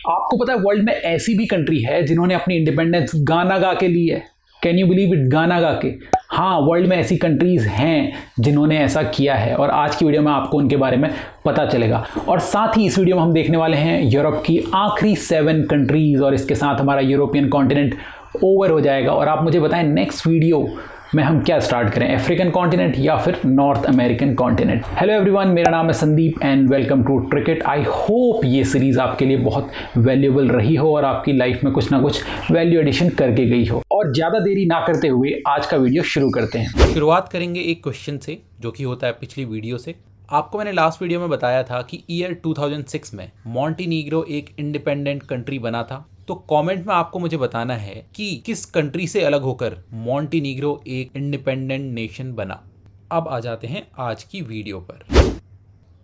आपको पता है वर्ल्ड में ऐसी भी कंट्री है जिन्होंने अपनी इंडिपेंडेंस गाना गा के ली है। Can you believe it? गाना गा के। हाँ, वर्ल्ड में ऐसी कंट्रीज हैं जिन्होंने ऐसा किया है और आज की वीडियो में आपको उनके बारे में पता चलेगा। और साथ ही इस वीडियो में हम देखने वाले हैं यूरोप की आखिरी 7 कंट्रीज और इसके साथ हमारा यूरोपियन कॉन्टिनेंट ओवर हो जाएगा। और आप मुझे बताएं नेक्स्ट वीडियो में हम क्या स्टार्ट करें, अफ्रीकन कॉन्टिनेंट या फिर North American continent. Hello everyone, मेरा नाम है Sandeep and welcome to Tricket. I hope ये सीरीज आपके लिए बहुत वैल्यूएबल रही हो और आपकी लाइफ में कुछ ना कुछ वैल्यू एडिशन करके गई हो। और ज़्यादा देरी ना करते हुए आज का वीडियो शुरू करते हैं। शुरुआत करेंगे एक क्वेश्चन से जो कि होता है पिछली वीडियो से। आपको मैंने लास्ट वीडियो में बताया था कि ईयर 2006 में मॉन्टीनीग्रो एक इंडिपेंडेंट कंट्री बना था। तो कमेंट में आपको मुझे बताना है कि किस कंट्री से अलग होकर मॉन्टीनीग्रो एक इंडिपेंडेंट नेशन बना। अब आ जाते हैं आज की वीडियो पर।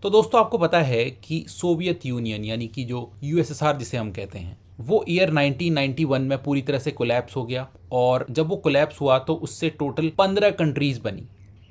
तो दोस्तों, आपको पता है कि सोवियत यूनियन यानी कि जो यूएसएसआर जिसे हम कहते हैं, वो ईयर 1991 में पूरी तरह से कोलैप्स हो गया। और जब वो कोलैप्स हुआ तो उससे टोटल 15 कंट्रीज बनी।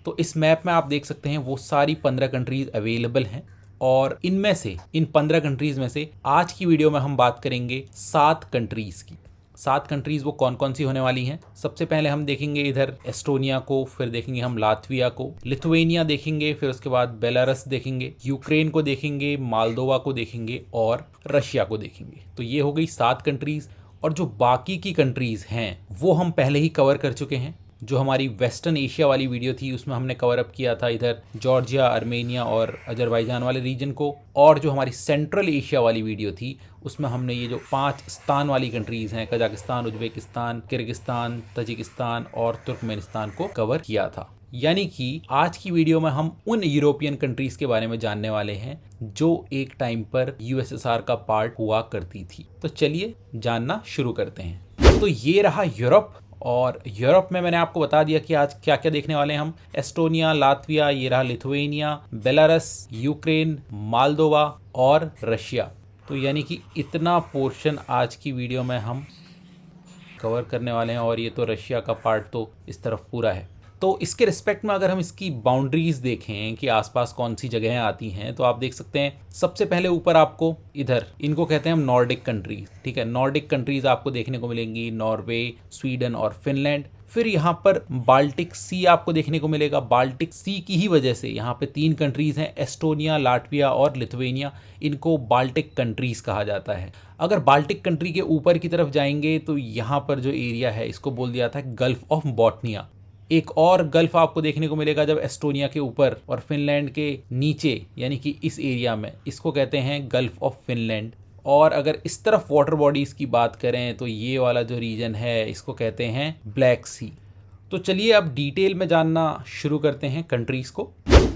तो इस मैप में आप देख सकते हैं वो सारी 15 कंट्रीज अवेलेबल हैं। और इनमें से इन 15 कंट्रीज़ में से आज की वीडियो में हम बात करेंगे 7 कंट्रीज़ की। 7 कंट्रीज़ वो कौन कौन सी होने वाली हैं? सबसे पहले हम देखेंगे इधर एस्टोनिया को, फिर देखेंगे हम लातविया को, लिथुएनिया देखेंगे, फिर उसके बाद बेलारस देखेंगे, यूक्रेन को देखेंगे, मालदोवा को देखेंगे और रशिया को देखेंगे। तो ये हो गई 7 कंट्रीज़। और जो बाकी की कंट्रीज़ हैं वो हम पहले ही कवर कर चुके हैं। जो हमारी वेस्टर्न एशिया वाली वीडियो थी उसमें हमने कवर अप किया था इधर जॉर्जिया, आर्मेनिया और अजरबैजान वाले रीजन को। और जो हमारी सेंट्रल एशिया वाली वीडियो थी उसमें हमने ये जो 5 स्थान वाली कंट्रीज़ हैं, कजाकिस्तान, उज्बेकिस्तान, किर्गिस्तान, तजिकिस्तान और तुर्कमेनिस्तान को कवर किया था। यानी कि आज की वीडियो में हम उन यूरोपियन कंट्रीज़ के बारे में जानने वाले हैं जो एक टाइम पर यूएसएसआर का पार्ट हुआ करती थी। तो चलिए जानना शुरू करते हैं। तो ये रहा यूरोप। और यूरोप में मैंने आपको बता दिया कि आज क्या क्या देखने वाले हैं हम। एस्टोनिया, लातविया, ये रहा लिथुएनिया, बेलारस, यूक्रेन, मालदोवा और रशिया। तो यानी कि इतना पोर्शन आज की वीडियो में हम कवर करने वाले हैं। और ये तो रशिया का पार्ट तो इस तरफ पूरा है। तो इसके रिस्पेक्ट में अगर हम इसकी बाउंड्रीज देखें कि आसपास कौन सी जगहें आती हैं, तो आप देख सकते हैं सबसे पहले ऊपर आपको इधर इनको कहते हैं हम नॉर्डिक कंट्रीज। ठीक है, नॉर्डिक कंट्रीज आपको देखने को मिलेंगी, नॉर्वे, स्वीडन और फिनलैंड। फिर यहाँ पर बाल्टिक सी आपको देखने को मिलेगा। बाल्टिक सी की ही वजह से यहाँ पे 3 कंट्रीज हैं, एस्टोनिया, लाटविया और लिथुएनिया। इनको बाल्टिक कंट्रीज कहा जाता है। अगर बाल्टिक कंट्री के ऊपर की तरफ जाएंगे तो यहाँ पर जो एरिया है इसको बोल दिया था गल्फ ऑफ बॉटनिया। एक और गल्फ आपको देखने को मिलेगा जब एस्टोनिया के ऊपर और फिनलैंड के नीचे, यानी कि इस एरिया में, इसको कहते हैं गल्फ ऑफ फिनलैंड। और अगर इस तरफ वाटर बॉडीज़ की बात करें तो ये वाला जो रीजन है इसको कहते हैं ब्लैक सी। तो चलिए अब डिटेल में जानना शुरू करते हैं कंट्रीज़ को।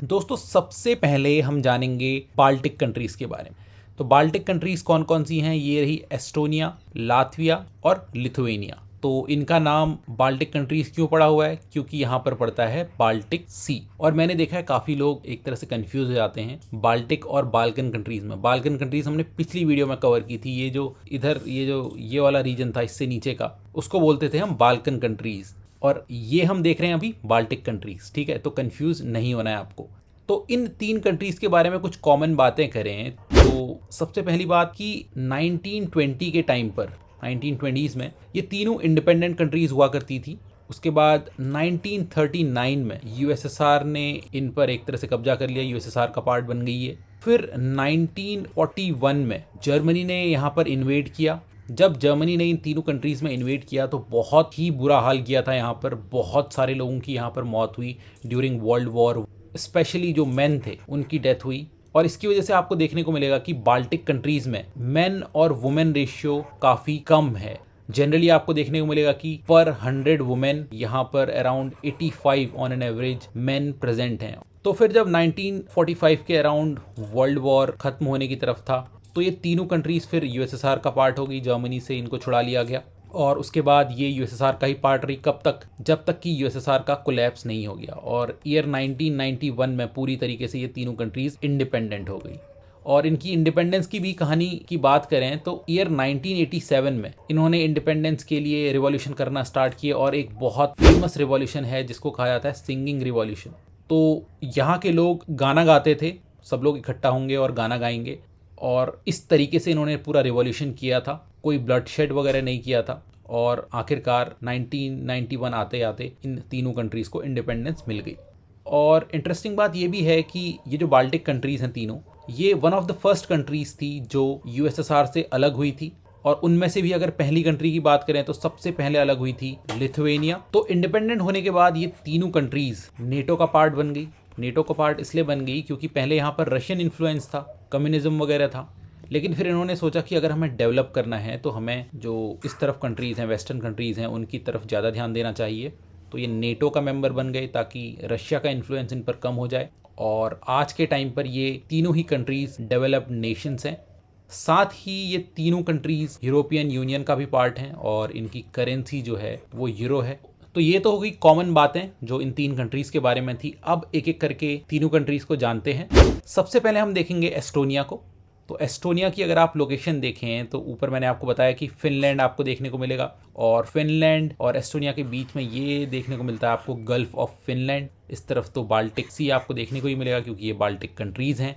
दोस्तों, सबसे पहले हम जानेंगे बाल्टिक कंट्रीज़ के बारे में। तो बाल्टिक कंट्रीज़ कौन कौन सी हैं? ये रही एस्टोनिया, लातविया और लिथुएनिया। तो इनका नाम बाल्टिक कंट्रीज़ क्यों पड़ा हुआ है? क्योंकि यहाँ पर पड़ता है बाल्टिक सी। और मैंने देखा है काफ़ी लोग एक तरह से कंफ्यूज हो जाते हैं बाल्टिक और बाल्कन कंट्रीज़ में। बाल्कन कंट्रीज़ हमने पिछली वीडियो में कवर की थी। ये जो इधर ये वाला रीजन था इससे नीचे का, उसको बोलते थे हम बाल्कन कंट्रीज़। और ये हम देख रहे हैं अभी बाल्टिक कंट्रीज़। ठीक है, तो कंफ्यूज नहीं होना है आपको। तो इन 3 कंट्रीज़ के बारे में कुछ कॉमन बातें करें तो सबसे पहली बात कि 1920 के टाइम पर, 1920s में ये तीनों इंडिपेंडेंट कंट्रीज़ हुआ करती थी। उसके बाद 1939 में यूएसएसआर ने इन पर एक तरह से कब्जा कर लिया, यूएसएसआर का पार्ट बन गई है। फिर 1941 में जर्मनी ने यहाँ पर इन्वेड किया। जब जर्मनी ने इन तीनों कंट्रीज़ में इन्वेड किया तो बहुत ही बुरा हाल किया था। यहाँ पर बहुत सारे लोगों की यहाँ पर मौत हुई ड्यूरिंग वर्ल्ड वॉर। स्पेशली जो मेन थे उनकी डेथ हुई। और इसकी वजह से आपको देखने को मिलेगा कि बाल्टिक कंट्रीज में मेन और वुमेन रेशियो काफ़ी कम है। जनरली आपको देखने को मिलेगा कि पर 100 वुमेन यहाँ पर around 85 on an average main present हैं। तो फिर जब 1945 के अराउंड वर्ल्ड वॉर खत्म होने की तरफ था तो ये तीनों कंट्रीज फिर यूएसएसआर का पार्ट हो गई। जर्मनी से इनको छुड़ा लिया गया और उसके बाद ये यूएसएसआर का ही पार्ट रही। कब तक? जब तक कि यूएसएसआर का कोलैप्स नहीं हो गया। और ईयर 1991 में पूरी तरीके से ये तीनों कंट्रीज इंडिपेंडेंट हो गई। और इनकी इंडिपेंडेंस की भी कहानी की बात करें तो ईयर 1987 में इन्होंने इंडिपेंडेंस के लिए रिवॉल्यूशन करना स्टार्ट किए। और एक बहुत फेमस रिवॉल्यूशन है जिसको कहा जाता है सिंगिंग रिवॉल्यूशन। तो यहाँ के लोग गाना गाते थे, सब लोग इकट्ठा होंगे और गाना गाएंगे। और इस तरीके से इन्होंने पूरा रिवॉल्यूशन किया था, कोई ब्लडशेड वगैरह नहीं किया था और आखिरकार 1991 आते आते इन तीनों कंट्रीज़ को इंडिपेंडेंस मिल गई। और इंटरेस्टिंग बात ये भी है कि ये जो बाल्टिक कंट्रीज़ हैं तीनों, ये one of the first countries थी जो यूएसएसआर से अलग हुई थी। और उनमें से भी अगर पहली कंट्री की बात करें तो सबसे पहले अलग हुई थी लिथुएनिया। तो इंडिपेंडेंट होने के बाद ये तीनों कंट्रीज़ नेटो का पार्ट बन गई। नेटो का पार्ट इसलिए बन गई क्योंकि पहले यहाँ पर रशियन इन्फ्लुएंस था, कम्युनिज्म वगैरह था, लेकिन फिर इन्होंने सोचा कि अगर हमें डेवलप करना है तो हमें जो इस तरफ कंट्रीज़ हैं, वेस्टर्न कंट्रीज़ हैं, उनकी तरफ ज़्यादा ध्यान देना चाहिए। तो ये नेटो का मेंबर बन गए ताकि रशिया का इन्फ्लुएंस इन पर कम हो जाए। और आज के टाइम पर ये तीनों ही कंट्रीज़ डेवलप्ड नेशंस हैं। साथ ही ये तीनों कंट्रीज़ यूरोपियन यूनियन का भी पार्ट हैं और इनकी करेंसी जो है वो यूरो है। तो ये तो हो गई कॉमन बातें जो इन तीन कंट्रीज़ के बारे में थी। अब एक एक करके तीनों कंट्रीज़ को जानते हैं। सबसे पहले हम देखेंगे एस्टोनिया को। तो एस्टोनिया की अगर आप लोकेशन देखें तो ऊपर मैंने आपको बताया कि फिनलैंड आपको देखने को मिलेगा और फिनलैंड और एस्टोनिया के बीच में ये देखने को मिलता है आपको गल्फ ऑफ फिनलैंड। इस तरफ तो बाल्टिक सी आपको देखने को ही मिलेगा क्योंकि ये बाल्टिक कंट्रीज़ हैं।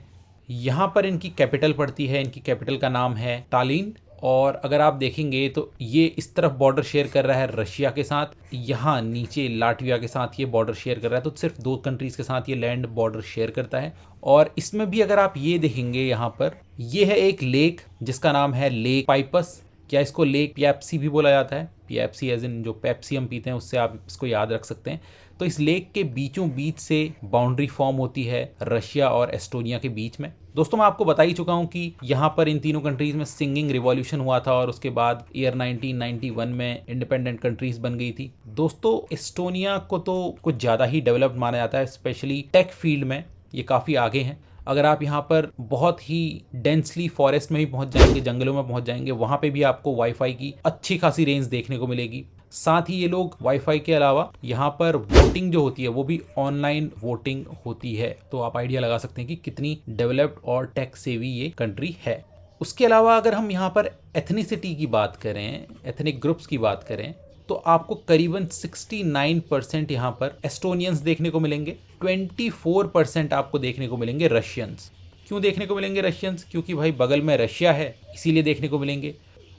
यहाँ पर इनकी कैपिटल पड़ती है, इनकी कैपिटल का नाम है टालिन। और अगर आप देखेंगे तो ये इस तरफ बॉर्डर शेयर कर रहा है रशिया के साथ, यहाँ नीचे लाटविया के साथ ये बॉर्डर शेयर कर रहा है। तो सिर्फ दो कंट्रीज़ के साथ ये लैंड बॉर्डर शेयर करता है। और इसमें भी अगर आप ये देखेंगे यहाँ पर ये है एक लेक जिसका नाम है लेक पाइपस। क्या इसको लेक पियाप्सी भी बोला जाता है? पियाप्सी एज इन जो पेप्सी हम पीते हैं उससे आप इसको याद रख सकते हैं। तो इस लेक के बीचों बीच से बाउंड्री फॉर्म होती है रशिया और एस्टोनिया के बीच में। दोस्तों मैं आपको बता ही चुका हूँ कि यहाँ पर इन तीनों कंट्रीज़ में सिंगिंग रिवॉल्यूशन हुआ था और उसके बाद ईयर 1991 में इंडिपेंडेंट कंट्रीज़ बन गई थी। दोस्तों एस्टोनिया को तो कुछ ज़्यादा ही डेवलप्ड माना जाता है, स्पेशली टेक फील्ड में ये काफ़ी आगे हैं। अगर आप यहाँ पर बहुत ही डेंसली फॉरेस्ट में भी पहुँच जाएंगे, जंगलों में पहुँच जाएंगे, वहाँ पे भी आपको वाईफाई की अच्छी खासी रेंज देखने को मिलेगी। साथ ही ये लोग वाईफाई के अलावा यहाँ पर वोटिंग जो होती है वो भी ऑनलाइन वोटिंग होती है। तो आप आइडिया लगा सकते हैं कि कितनी डेवलप्ड और टेक सेवी ये कंट्री है। उसके अलावा अगर हम यहाँ पर एथनिसिटी की बात करें, एथनिक ग्रुप्स की बात करें, तो आपको करीबन 69% यहाँ पर एस्टोनियंस देखने को मिलेंगे। 24% आपको देखने को मिलेंगे रशियंस। क्यों देखने को मिलेंगे रशियंस? क्योंकि भाई बगल में रशिया है, इसीलिए देखने को मिलेंगे।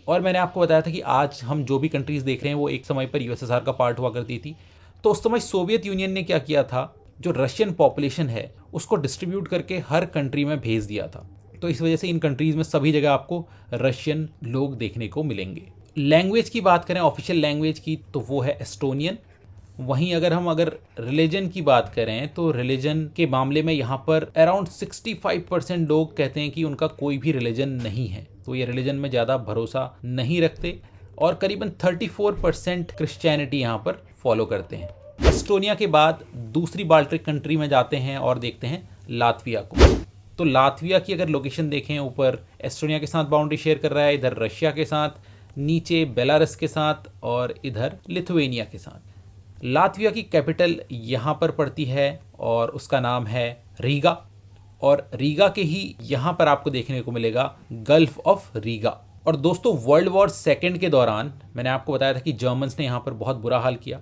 और मैंने आपको बताया था कि आज हम जो भी कंट्रीज़ देख रहे हैं वो एक समय पर यूएसएसआर का पार्ट हुआ करती थी। तो उस समय सोवियत यूनियन ने क्या किया था, जो रशियन पॉपुलेशन है उसको डिस्ट्रीब्यूट करके हर कंट्री में भेज दिया था। तो इस वजह से इन कंट्रीज़ में सभी जगह आपको रशियन लोग देखने को मिलेंगे। लैंग्वेज की बात करें, ऑफिशियल लैंग्वेज की, तो वो है एस्टोनियन। वहीं अगर रिलीजन की बात करें तो रिलीजन के मामले में यहाँ पर अराउंड 65% लोग कहते हैं कि उनका कोई भी रिलीजन नहीं है, तो ये रिलीजन में ज़्यादा भरोसा नहीं रखते। और करीबन 34% क्रिश्चियनिटी यहाँ पर फॉलो करते हैं। एस्टोनिया के बाद दूसरी बाल्टिक कंट्री में जाते हैं और देखते हैं लातविया को। तो लातविया की अगर लोकेशन देखें, ऊपर एस्टोनिया के साथ बाउंड्री शेयर कर रहा है, इधर रशिया के साथ, नीचे बेलारस के साथ और इधर लिथुएनिया के साथ। लातविया की कैपिटल यहाँ पर पड़ती है और उसका नाम है रीगा। और रीगा के ही यहाँ पर आपको देखने को मिलेगा गल्फ ऑफ रीगा। और दोस्तों वर्ल्ड वॉर सेकेंड के दौरान मैंने आपको बताया था कि जर्मन्स ने यहाँ पर बहुत बुरा हाल किया।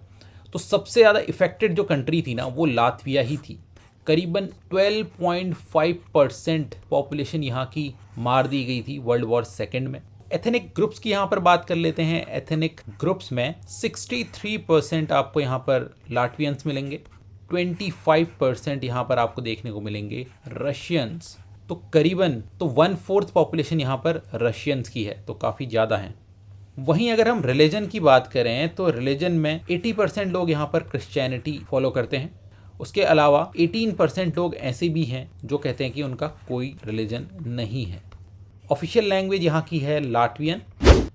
तो सबसे ज़्यादा इफेक्टेड जो कंट्री थी ना वो लातविया ही थी। करीबन 12.5% पॉपुलेशन यहाँ की मार दी गई थी वर्ल्ड वॉर सेकेंड में। एथनिक ग्रुप्स की यहाँ पर बात कर लेते हैं। एथनिक ग्रुप्स में 63% आपको यहाँ पर लाटवियंस मिलेंगे, 25% यहाँ पर आपको देखने को मिलेंगे रशियंस। तो करीबन 1/4 पॉपुलेशन यहाँ पर रशियंस की है, तो काफ़ी ज़्यादा हैं। वहीं अगर हम रिलीजन की बात करें तो रिलीजन में 80% लोग यहाँ पर क्रिश्चियनिटी फॉलो करते हैं। उसके अलावा 18% लोग ऐसे भी हैं जो कहते हैं कि उनका कोई रिलीजन नहीं है। ऑफिशियल लैंग्वेज यहाँ की है लाटवियन।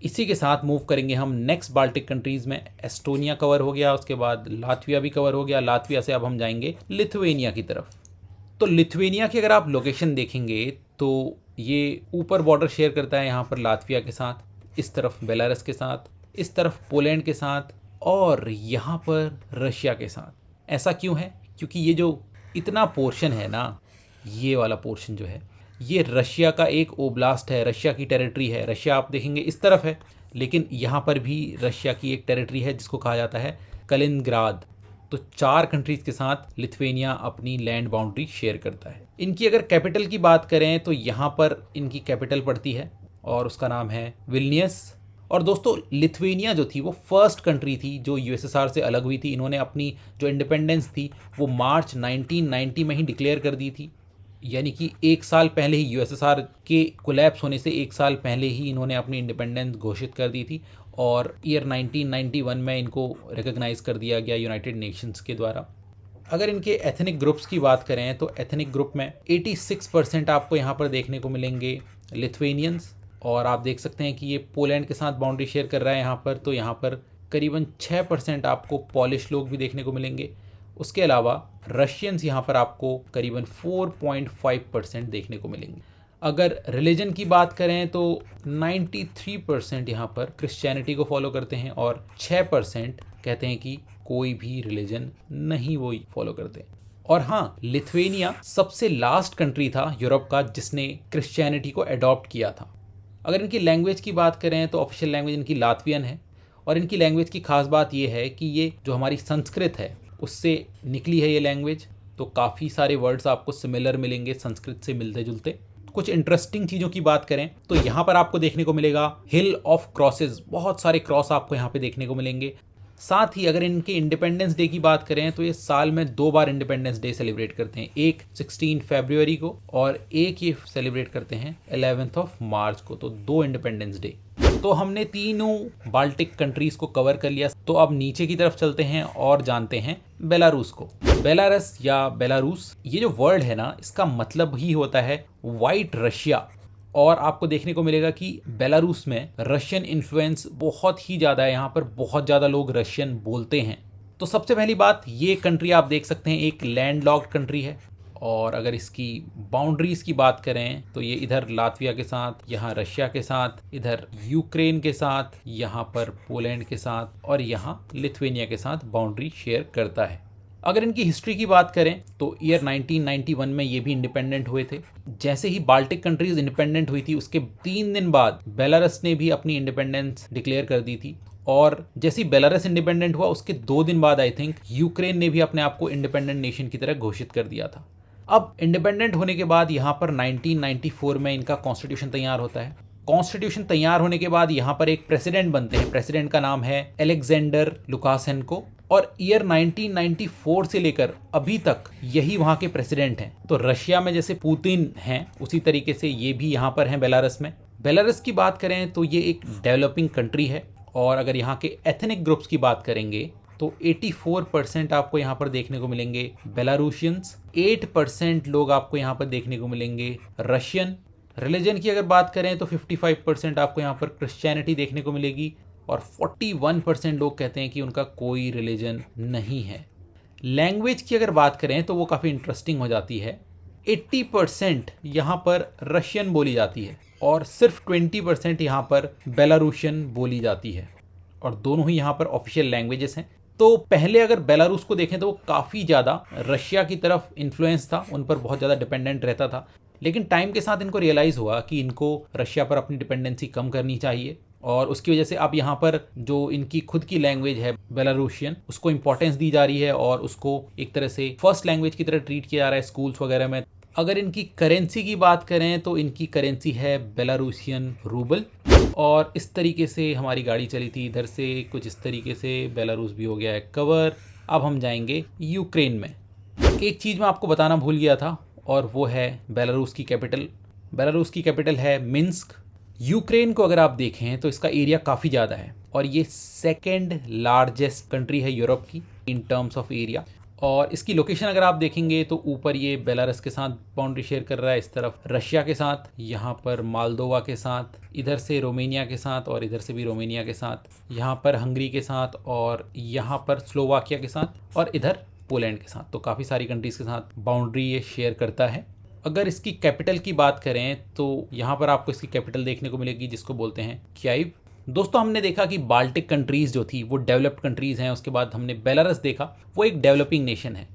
इसी के साथ मूव करेंगे हम नेक्स्ट बाल्टिक कंट्रीज़ में। एस्टोनिया कवर हो गया, उसके बाद लातविया भी कवर हो गया। लातविया से अब हम जाएंगे लिथुएनिया की तरफ। तो लिथुएनिया की अगर आप लोकेशन देखेंगे तो ये ऊपर बॉर्डर शेयर करता है यहाँ पर लातविया के साथ, इस तरफ बेलारस के साथ, इस तरफ पोलैंड के साथ और यहाँ पर रशिया के साथ। ऐसा क्यों है? क्योंकि ये जो इतना पोर्शन है ना, ये वाला पोर्शन जो है ये रशिया का एक ओब्लास्ट है, रशिया की टेरिटरी है। रशिया आप देखेंगे इस तरफ है, लेकिन यहाँ पर भी रशिया की एक टेरिटरी है जिसको कहा जाता है कलिनिंग्राद। तो 4 कंट्रीज के साथ लिथुआनिया अपनी लैंड बाउंड्री शेयर करता है। इनकी अगर कैपिटल की बात करें तो यहाँ पर इनकी कैपिटल पड़ती है और उसका नाम है विल्नियस। और दोस्तों लिथुआनिया जो थी वो फर्स्ट कंट्री थी जो यूएसएसआर से अलग हुई थी। इन्होंने अपनी जो इंडिपेंडेंस थी वो मार्च 1990 में ही डिक्लेयर कर दी थी, यानी कि 1 साल पहले ही यूएसएसआर के कोलैप्स होने से 1 साल पहले ही इन्होंने अपनी इंडिपेंडेंस घोषित कर दी थी और ईयर 1991 में इनको रिकॉग्नाइज कर दिया गया यूनाइटेड नेशंस के द्वारा। अगर इनके एथनिक ग्रुप्स की बात करें तो एथनिक ग्रुप में 86% आपको यहाँ पर देखने को मिलेंगे लिथुआनियंस, और आप देख सकते हैं कि ये पोलैंड के साथ बाउंड्री शेयर कर रहा है यहाँ पर, तो यहाँ पर करीबन 6% आपको पॉलिश लोग भी देखने को मिलेंगे। उसके अलावा रशियंस यहाँ पर आपको करीबन 4.5% देखने को मिलेंगे। अगर रिलीजन की बात करें तो 93% यहाँ पर क्रिश्चियनिटी को फॉलो करते हैं और 6% कहते हैं कि कोई भी रिलीजन नहीं वो फॉलो करते। और हाँ, लिथुआनिया सबसे लास्ट कंट्री था यूरोप का जिसने क्रिश्चियनिटी को अडॉप्ट किया था। अगर इनकी लैंग्वेज की बात करें तो ऑफिशियल लैंग्वेज इनकी लातवियन है, और इनकी लैंग्वेज की खास बात यह है कि ये जो हमारी संस्कृत है उससे निकली है ये लैंग्वेज, तो काफ़ी सारे वर्ड्स आपको सिमिलर मिलेंगे संस्कृत से मिलते जुलते। कुछ इंटरेस्टिंग चीज़ों की बात करें तो यहाँ पर आपको देखने को मिलेगा हिल ऑफ क्रॉसेस, बहुत सारे क्रॉस आपको यहाँ पे देखने को मिलेंगे। साथ ही अगर इनके इंडिपेंडेंस डे की बात करें तो ये साल में 2 बार इंडिपेंडेंस डे सेलिब्रेट करते हैं, एक 16 फरवरी को और एक ये सेलिब्रेट करते हैं 11 मार्च को, तो 2 इंडिपेंडेंस डे। तो हमने तीनों बाल्टिक कंट्रीज को कवर कर लिया, तो अब नीचे की तरफ चलते हैं और जानते हैं बेलारूस को। बेलारस या बेलारूस, ये जो वर्ड है ना, इसका मतलब ही होता है वाइट रशिया, और आपको देखने को मिलेगा कि बेलारूस में रशियन इन्फ्लुएंस बहुत ही ज़्यादा है। यहाँ पर बहुत ज़्यादा लोग रशियन बोलते हैं। तो सबसे पहली बात, ये कंट्री आप देख सकते हैं एक लैंडलॉक्ड कंट्री है, और अगर इसकी बाउंड्रीज़ की बात करें तो ये इधर लातविया के साथ, यहाँ रशिया के साथ, इधर यूक्रेन के साथ, यहाँ पर पोलैंड के साथ और यहाँ लिथुआनिया के साथ बाउंड्री शेयर करता है। अगर इनकी हिस्ट्री की बात करें तो ईयर 1991 में ये भी इंडिपेंडेंट हुए थे। जैसे ही बाल्टिक कंट्रीज इंडिपेंडेंट हुई थी उसके 3 दिन बाद बेलारस ने भी अपनी इंडिपेंडेंस डिक्लेयर कर दी थी, और जैसे ही बेलारस इंडिपेंडेंट हुआ उसके 2 दिन बाद आई थिंक यूक्रेन ने भी अपने आप को इंडिपेंडेंट नेशन की तरह घोषित कर दिया था। अब इंडिपेंडेंट होने के बाद यहाँ पर 1994 में इनका कॉन्स्टिट्यूशन तैयार होता है। कॉन्स्टिट्यूशन तैयार होने के बाद यहाँ पर एक प्रेसिडेंट बनते हैं, प्रेसिडेंट का नाम है अलेक्जेंडर लुकाशेंको, और ईयर 1994 से लेकर अभी तक यही वहाँ के प्रेसिडेंट हैं। तो रशिया में जैसे पुतिन हैं उसी तरीके से ये भी यहाँ पर हैं बेलारस में। बेलारस की बात करें तो ये एक डेवलपिंग कंट्री है, और अगर यहाँ के एथनिक ग्रुप्स की बात करेंगे तो 84% आपको यहाँ पर देखने को मिलेंगे बेलारूशियंस, 8% लोग आपको यहाँ पर देखने को मिलेंगे रशियन। रिलीजन की अगर बात करें तो 55% आपको यहाँ पर क्रिश्चियनिटी देखने को मिलेगी, और 41% लोग कहते हैं कि उनका कोई रिलीजन नहीं है। लैंग्वेज की अगर बात करें तो वो काफ़ी इंटरेस्टिंग हो जाती है। 80% यहाँ पर रशियन बोली जाती है और सिर्फ 20% यहाँ पर बेलारूशियन बोली जाती है, और दोनों ही यहाँ पर ऑफिशियल लैंग्वेजेस हैं। तो पहले अगर बेलारूस को देखें तो वो काफ़ी ज़्यादा रशिया की तरफ इन्फ्लुएंस था, उन पर बहुत ज़्यादा डिपेंडेंट रहता था, लेकिन टाइम के साथ इनको रियलाइज़ हुआ कि इनको रशिया पर अपनी डिपेंडेंसी कम करनी चाहिए, और उसकी वजह से अब यहाँ पर जो इनकी खुद की लैंग्वेज है बेलारूशियन उसको इम्पोर्टेंस दी जा रही है और उसको एक तरह से फर्स्ट लैंग्वेज की तरह ट्रीट किया जा रहा है स्कूल्स वगैरह में। अगर इनकी करेंसी की बात करें तो इनकी करेंसी है बेलारूसियन रूबल, और इस तरीके से हमारी गाड़ी चली थी इधर से कुछ इस तरीके से। बेलारूस भी हो गया है कवर। अब हम जाएंगे यूक्रेन में। एक चीज़ मैं आपको बताना भूल गया था, और वो है बेलारूस की कैपिटल। बेलारूस की कैपिटल है मिन्स्क। यूक्रेन को अगर आप देखें तो इसका एरिया काफ़ी ज़्यादा है, और ये 2nd लार्जेस्ट कंट्री है यूरोप की इन टर्म्स ऑफ एरिया। और इसकी लोकेशन अगर आप देखेंगे तो ऊपर ये बेलारस के साथ बाउंड्री शेयर कर रहा है, इस तरफ रशिया के साथ, यहाँ पर मालदोवा के साथ, इधर से रोमेनिया के साथ, और इधर से भी रोमेनिया के साथ, यहाँ पर हंगरी के साथ, और यहाँ पर स्लोवाकिया के साथ, और इधर पोलैंड के साथ। तो काफ़ी सारी कंट्रीज़ के साथ बाउंड्री ये शेयर करता है। अगर इसकी कैपिटल की बात करें तो यहाँ पर आपको इसकी कैपिटल देखने को मिलेगी जिसको बोलते हैं कीव। दोस्तों हमने देखा कि बाल्टिक कंट्रीज़ जो थी वो डेवलप्ड कंट्रीज़ हैं, उसके बाद हमने बेलारस देखा वो एक डेवलपिंग नेशन है।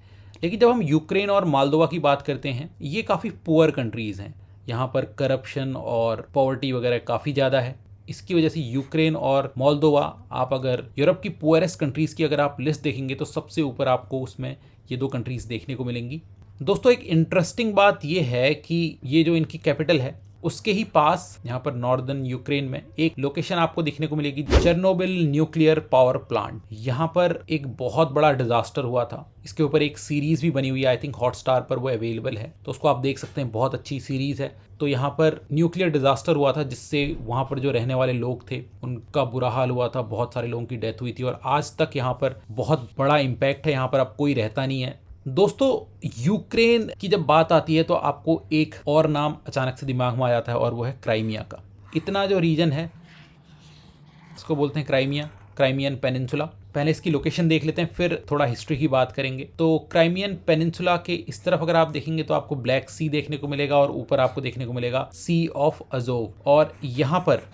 लेकिन जब हम यूक्रेन और मालदोवा की बात करते हैं ये काफ़ी पुअर कंट्रीज़ हैं, यहाँ पर करप्शन और पॉवर्टी वगैरह काफ़ी ज़्यादा है। इसकी वजह से यूक्रेन और मोल्दोवा, आप अगर यूरोप की पुअरेस्ट कंट्रीज़ की अगर आप लिस्ट देखेंगे तो सबसे ऊपर आपको उसमें ये 2 कंट्रीज़ देखने को मिलेंगी। दोस्तों एक इंटरेस्टिंग बात ये है कि ये जो इनकी कैपिटल है उसके ही पास यहाँ पर नॉर्दर्न यूक्रेन में एक लोकेशन आपको दिखने को मिलेगी, चेर्नोबिल न्यूक्लियर पावर प्लांट। यहाँ पर एक बहुत बड़ा डिजास्टर हुआ था, इसके ऊपर एक सीरीज भी बनी हुई है, आई थिंक हॉटस्टार पर वो अवेलेबल है, तो उसको आप देख सकते हैं, बहुत अच्छी सीरीज है। तो यहाँ पर न्यूक्लियर डिजास्टर हुआ था जिससे वहाँ पर जो रहने वाले लोग थे उनका बुरा हाल हुआ था, बहुत सारे लोगों की डेथ हुई थी और आज तक यहाँ पर बहुत बड़ा इम्पैक्ट है, यहाँ पर अब कोई रहता नहीं है। दोस्तों यूक्रेन की जब बात आती है तो आपको एक और नाम अचानक से दिमाग में आ जाता है और वो है क्राइमिया का। इतना जो रीजन है इसको बोलते हैं क्राइमियन पेनिनसुला। पहले इसकी लोकेशन देख लेते हैं, फिर थोड़ा हिस्ट्री की बात करेंगे। तो क्राइमियन पेनिनसुला के इस तरफ अगर आप देखेंगे तो आपको ब्लैक सी देखने को मिलेगा और ऊपर आपको देखने को मिलेगा सी ऑफ अजोव। और यहाँ पर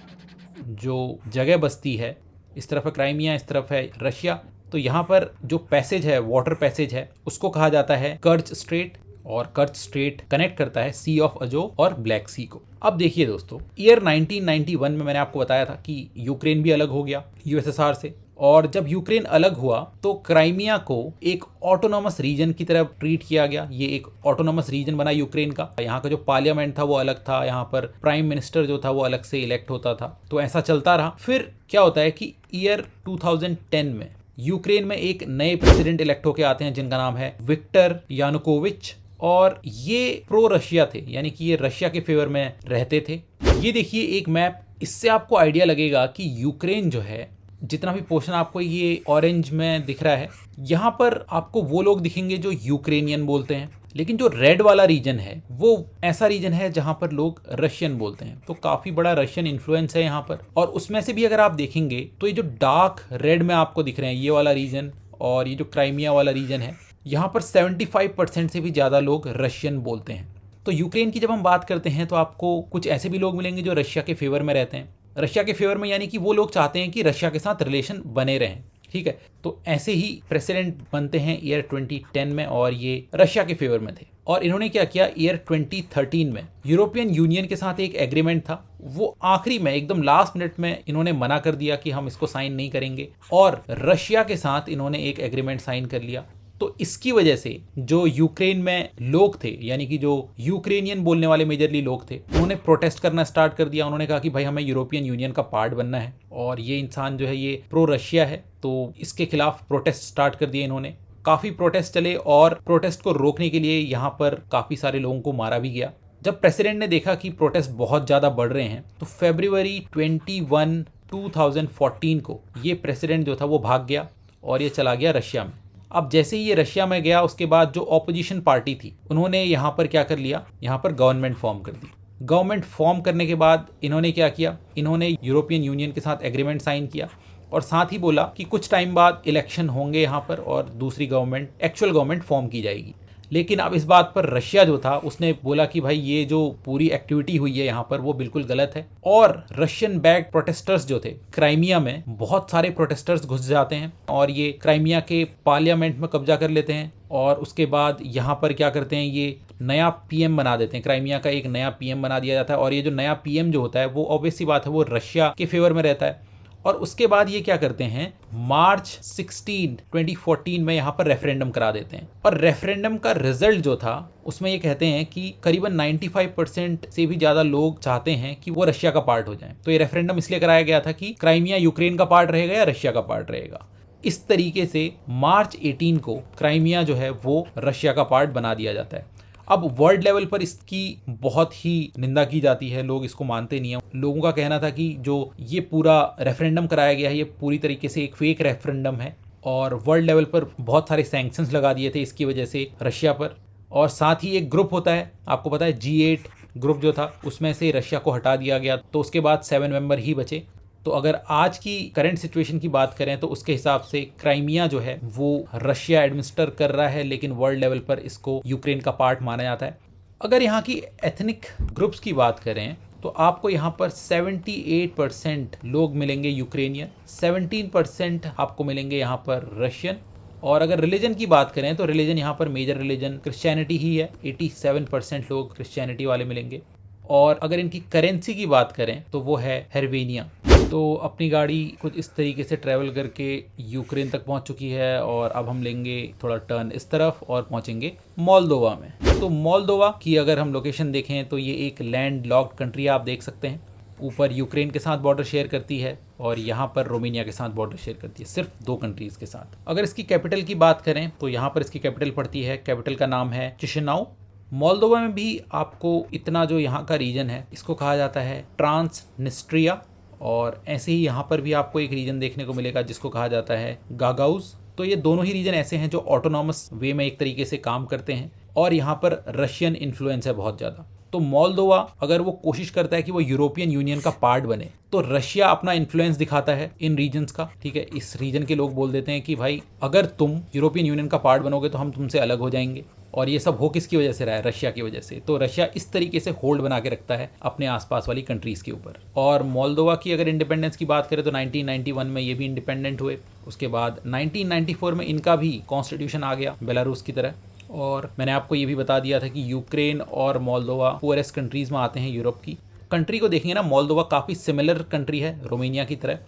जो जगह बसती है, इस तरफ है क्राइमिया, इस तरफ है रशिया। तो यहाँ पर जो पैसेज है, वाटर पैसेज है, उसको कहा जाता है कर्च स्ट्रेट, और कर्च स्ट्रेट कनेक्ट करता है सी ऑफ अजोव और ब्लैक सी को। अब देखिए दोस्तों, ईयर 1991 में मैंने आपको बताया था कि यूक्रेन भी अलग हो गया यूएसएसआर से, और जब यूक्रेन अलग हुआ तो क्राइमिया को एक ऑटोनॉमस रीजन की तरह ट्रीट किया गया। ये एक ऑटोनॉमस रीजन बना यूक्रेन का। यहाँ का जो पार्लियामेंट था वो अलग था, यहाँ पर प्राइम मिनिस्टर जो था वो अलग से इलेक्ट होता था। तो ऐसा चलता रहा। फिर क्या होता है कि ईयर 2010 में यूक्रेन में एक नए प्रेसिडेंट इलेक्ट होके आते हैं जिनका नाम है विक्टर यानुकोविच, और ये प्रो रशिया थे, यानी कि ये रशिया के फेवर में रहते थे। ये देखिए एक मैप, इससे आपको आइडिया लगेगा कि यूक्रेन जो है, जितना भी पोर्शन आपको ये ऑरेंज में दिख रहा है, यहाँ पर आपको वो लोग दिखेंगे जो यूक्रेनियन बोलते हैं, लेकिन जो रेड वाला रीजन है वो ऐसा रीजन है जहां पर लोग रशियन बोलते हैं। तो काफी बड़ा रशियन इन्फ्लुएंस है यहाँ पर। और उसमें से भी अगर आप देखेंगे तो ये जो डार्क रेड में आपको दिख रहे हैं, ये वाला रीजन और ये जो क्राइमिया वाला रीजन है, यहाँ पर 75% से भी ज़्यादा लोग रशियन बोलते हैं। तो यूक्रेन की जब हम बात करते हैं तो आपको कुछ ऐसे भी लोग मिलेंगे जो रशिया के फेवर में रहते हैं। रशिया के फेवर में यानी कि वो लोग चाहते हैं कि रशिया के साथ रिलेशन बने रहें, ठीक है। तो ऐसे ही प्रेसिडेंट बनते हैं ईयर 2010 में, और ये रशिया के फेवर में थे। और इन्होंने क्या किया, ईयर 2013 में यूरोपियन यूनियन के साथ एक एग्रीमेंट था, वो आखिरी में एकदम लास्ट मिनट में इन्होंने मना कर दिया कि हम इसको साइन नहीं करेंगे, और रशिया के साथ इन्होंने एक एग्रीमेंट साइन कर लिया। तो इसकी वजह से जो यूक्रेन में लोग थे, यानी कि जो यूक्रेनियन बोलने वाले मेजरली लोग थे, उन्होंने प्रोटेस्ट करना स्टार्ट कर दिया। उन्होंने कहा कि भाई हमें यूरोपियन यूनियन का पार्ट बनना है, और ये इंसान जो है ये प्रो रशिया है, तो इसके खिलाफ प्रोटेस्ट स्टार्ट कर दिए इन्होंने। काफ़ी प्रोटेस्ट चले और प्रोटेस्ट को रोकने के लिए यहाँ पर काफ़ी सारे लोगों को मारा भी गया। जब प्रेसिडेंट ने देखा कि प्रोटेस्ट बहुत ज़्यादा बढ़ रहे हैं तो फरवरी 21, 2014 को ये प्रेसिडेंट जो था वो भाग गया और ये चला गया रशिया में। अब जैसे ही ये रशिया में गया उसके बाद जो ऑपोजिशन पार्टी थी उन्होंने यहाँ पर क्या कर लिया, यहाँ पर गवर्नमेंट फॉर्म कर दी। गवर्नमेंट फॉर्म करने के बाद इन्होंने क्या किया, इन्होंने यूरोपियन यूनियन के साथ एग्रीमेंट साइन किया और साथ ही बोला कि कुछ टाइम बाद इलेक्शन होंगे यहाँ पर और दूसरी गवर्नमेंट, एक्चुअल गवर्नमेंट फॉर्म की जाएगी। लेकिन अब इस बात पर रशिया जो था उसने बोला कि भाई ये जो पूरी एक्टिविटी हुई है यहाँ पर वो बिल्कुल गलत है, और रशियन बैक्ड प्रोटेस्टर्स जो थे क्राइमिया में, बहुत सारे प्रोटेस्टर्स घुस जाते हैं और ये क्राइमिया के पार्लियामेंट में कब्जा कर लेते हैं। और उसके बाद यहाँ पर क्या करते हैं, ये नया पीएम बना देते हैं, क्राइमिया का एक नया पीएम बना दिया जाता है। और ये जो नया पीएम जो होता है वो ऑब्वियस सी बात है वो रशिया के फेवर में रहता है। और उसके बाद ये क्या करते हैं, मार्च 16, 2014 में यहाँ पर रेफरेंडम करा देते हैं। और रेफरेंडम का रिजल्ट जो था उसमें ये कहते हैं कि करीबन 95% से भी ज़्यादा लोग चाहते हैं कि वो रशिया का पार्ट हो जाए। तो ये रेफरेंडम इसलिए कराया गया था कि क्राइमिया यूक्रेन का पार्ट रहेगा या रशिया का पार्ट रहेगा। इस तरीके से मार्च 18 को क्राइमिया जो है वो रशिया का पार्ट बना दिया जाता है। अब वर्ल्ड लेवल पर इसकी बहुत ही निंदा की जाती है, लोग इसको मानते नहीं हैं। लोगों का कहना था कि जो ये पूरा रेफरेंडम कराया गया है ये पूरी तरीके से एक फेक रेफरेंडम है, और वर्ल्ड लेवल पर बहुत सारे सैंक्शंस लगा दिए थे इसकी वजह से रशिया पर। और साथ ही एक ग्रुप होता है, आपको पता है G8 ग्रुप जो था उसमें से रशिया को हटा दिया गया, तो उसके बाद 7 मेंबर ही बचे। तो अगर आज की करंट सिचुएशन की बात करें तो उसके हिसाब से क्राइमिया जो है वो रशिया एडमिनिस्टर कर रहा है, लेकिन वर्ल्ड लेवल पर इसको यूक्रेन का पार्ट माना जाता है। अगर यहाँ की एथनिक ग्रुप्स की बात करें तो आपको यहाँ पर 78% लोग मिलेंगे यूक्रेनियन, 17% आपको मिलेंगे यहाँ पर रशियन। और अगर रिलीजन की बात करें तो रिलीजन यहाँ पर मेजर रिलीजन क्रिश्चियनिटी ही है, 87% लोग क्रिश्चियनिटी वाले मिलेंगे। और अगर इनकी करेंसी की बात करें तो वो है हर्वेनिया। तो अपनी गाड़ी कुछ इस तरीके से ट्रैवल करके यूक्रेन तक पहुंच चुकी है और अब हम लेंगे थोड़ा टर्न इस तरफ और पहुंचेंगे मोल्दोवा में। तो मोल्दोवा की अगर हम लोकेशन देखें तो ये एक लैंड लॉक्ड कंट्री आप देख सकते हैं। ऊपर यूक्रेन के साथ बॉर्डर शेयर करती है और यहाँ पर रोमानिया के साथ बॉर्डर शेयर करती है, सिर्फ 2 कंट्रीज़ के साथ। अगर इसकी कैपिटल की बात करें तो यहाँ पर इसकी कैपिटल पड़ती है, कैपिटल का नाम है चिशिनाउ। मोल्दोवा में भी आपको इतना जो यहाँ का रीजन है इसको कहा जाता है ट्रांसनिस्ट्रिया, और ऐसे ही यहाँ पर भी आपको एक रीजन देखने को मिलेगा जिसको कहा जाता है गागाउज। तो ये दोनों ही रीजन ऐसे हैं जो ऑटोनॉमस वे में एक तरीके से काम करते हैं और यहाँ पर रशियन इन्फ्लुएंस है बहुत ज़्यादा। तो मोल्दोवा अगर वो कोशिश करता है कि वो यूरोपियन यूनियन का पार्ट बने तो रशिया अपना इन्फ्लुएंस दिखाता है इन रीजन्स का, ठीक है। इस रीजन के लोग बोल देते हैं कि भाई अगर तुम यूरोपियन यूनियन का पार्ट बनोगे तो हम तुमसे अलग हो जाएंगे, और ये सब हो किसकी वजह से रहा है? रशिया की वजह से। तो रशिया इस तरीके से होल्ड बना के रखता है अपने आसपास वाली कंट्रीज़ के ऊपर। और मोल्दोवा की अगर इंडिपेंडेंस की बात करें तो 1991 में ये भी इंडिपेंडेंट हुए। उसके बाद 1994 में इनका भी कॉन्स्टिट्यूशन आ गया बेलारूस की तरह। और मैंने आपको ये भी बता दिया था कि यूक्रेन और मोल्दोवा पुअरेस्ट कंट्रीज़ में आते हैं यूरोप की। कंट्री को देखेंगे ना, मोल्दोवा काफ़ी सिमिलर कंट्री है रोमानिया की तरह।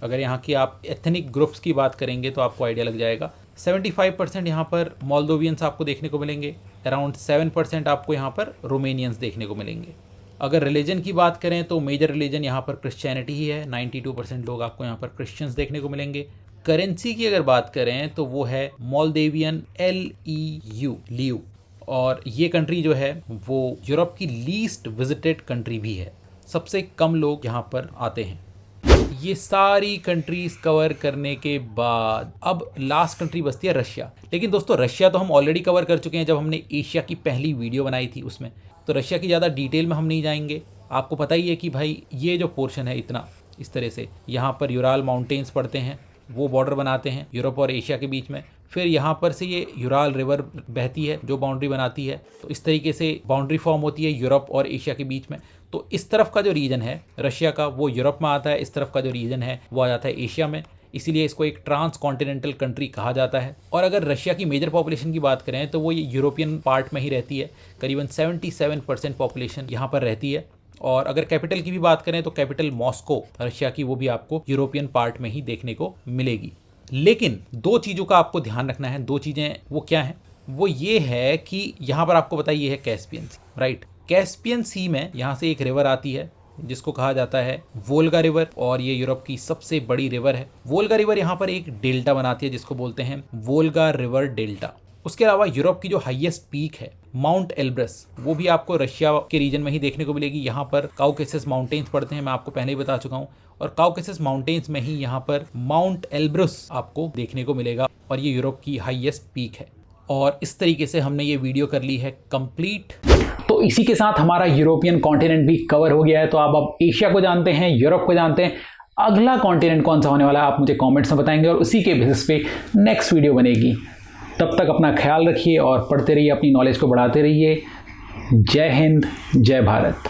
अगर यहाँ की आप एथनिक ग्रुप्स की बात करेंगे तो आपको आइडिया लग जाएगा। 75% यहाँ पर मोल्दोवियंस आपको देखने को मिलेंगे, अराउंड 7% आपको यहाँ पर रोमेनियंस देखने को मिलेंगे। अगर रिलीजन की बात करें तो मेजर रिलीजन यहाँ पर क्रिश्चियनिटी ही है, 92% लोग आपको यहाँ पर क्रिश्चियंस देखने को मिलेंगे। करेंसी की अगर बात करें तो वो है मोल्डेवियन LEU, और ये कंट्री जो है वो यूरोप की लीस्ट विजिटेड कंट्री भी है, सबसे कम लोग यहाँ पर आते हैं। ये सारी कंट्रीज कवर करने के बाद अब लास्ट कंट्री बचती है रशिया। लेकिन दोस्तों रशिया तो हम ऑलरेडी कवर कर चुके हैं जब हमने एशिया की पहली वीडियो बनाई थी उसमें, तो रशिया की ज़्यादा डिटेल में हम नहीं जाएंगे। आपको पता ही है कि भाई ये जो पोर्शन है इतना इस तरह से यहाँ पर यूराल माउंटेन्स पड़ते हैं, वो बॉर्डर बनाते हैं यूरोप और एशिया के बीच में। फिर यहाँ पर से ये यूराल रिवर बहती है जो बाउंड्री बनाती है, तो इस तरीके से बाउंड्री फॉर्म होती है यूरोप और एशिया के बीच में। तो इस तरफ का जो रीजन है रशिया का वो यूरोप में आता है, इस तरफ का जो रीजन है वो आ जाता है एशिया में, इसीलिए इसको एक ट्रांस कॉन्टिनेंटल कंट्री कहा जाता है। और अगर रशिया की मेजर पॉपुलेशन की बात करें तो वो ये यूरोपियन पार्ट में ही रहती है, करीबन 77% पॉपुलेशन यहाँ पर रहती है। और अगर कैपिटल की भी बात करें तो कैपिटल मॉस्को रशिया की, वो भी आपको यूरोपियन पार्ट में ही देखने को मिलेगी। लेकिन 2 चीज़ों का आपको ध्यान रखना है, 2 चीज़ें वो क्या हैं? वो ये है कि यहाँ पर आपको बताइए है कैस्पियन सी, राइट। कैस्पियन सी में यहाँ से एक रिवर आती है जिसको कहा जाता है वोल्गा रिवर, और ये यूरोप की सबसे बड़ी रिवर है। वोल्गा रिवर यहाँ पर एक डेल्टा बनाती है जिसको बोलते हैं वोल्गा रिवर डेल्टा। उसके अलावा यूरोप की जो हाईएस्ट पीक है माउंट एल्ब्रस, वो भी आपको रशिया के रीजन में ही देखने को मिलेगी। यहाँ पर काउकेसस माउंटेन्स पड़ते हैं, मैं आपको पहले ही बता चुका हूँ, और काउकेसस माउंटेन्स में ही यहाँ पर माउंट एल्ब्रस आपको देखने को मिलेगा, और ये यूरोप की हाईएस्ट पीक है। और इस तरीके से हमने ये वीडियो कर ली है कंप्लीट। तो इसी के साथ हमारा यूरोपियन कॉन्टिनेंट भी कवर हो गया है। तो आप अब एशिया को जानते हैं, यूरोप को जानते हैं। अगला कॉन्टिनेंट कौन सा होने वाला है आप मुझे कमेंट्स में बताएंगे, और उसी के बेसिस पे नेक्स्ट वीडियो बनेगी। तब तक अपना ख्याल रखिए और पढ़ते रहिए, अपनी नॉलेज को बढ़ाते रहिए। जय हिंद, जय भारत।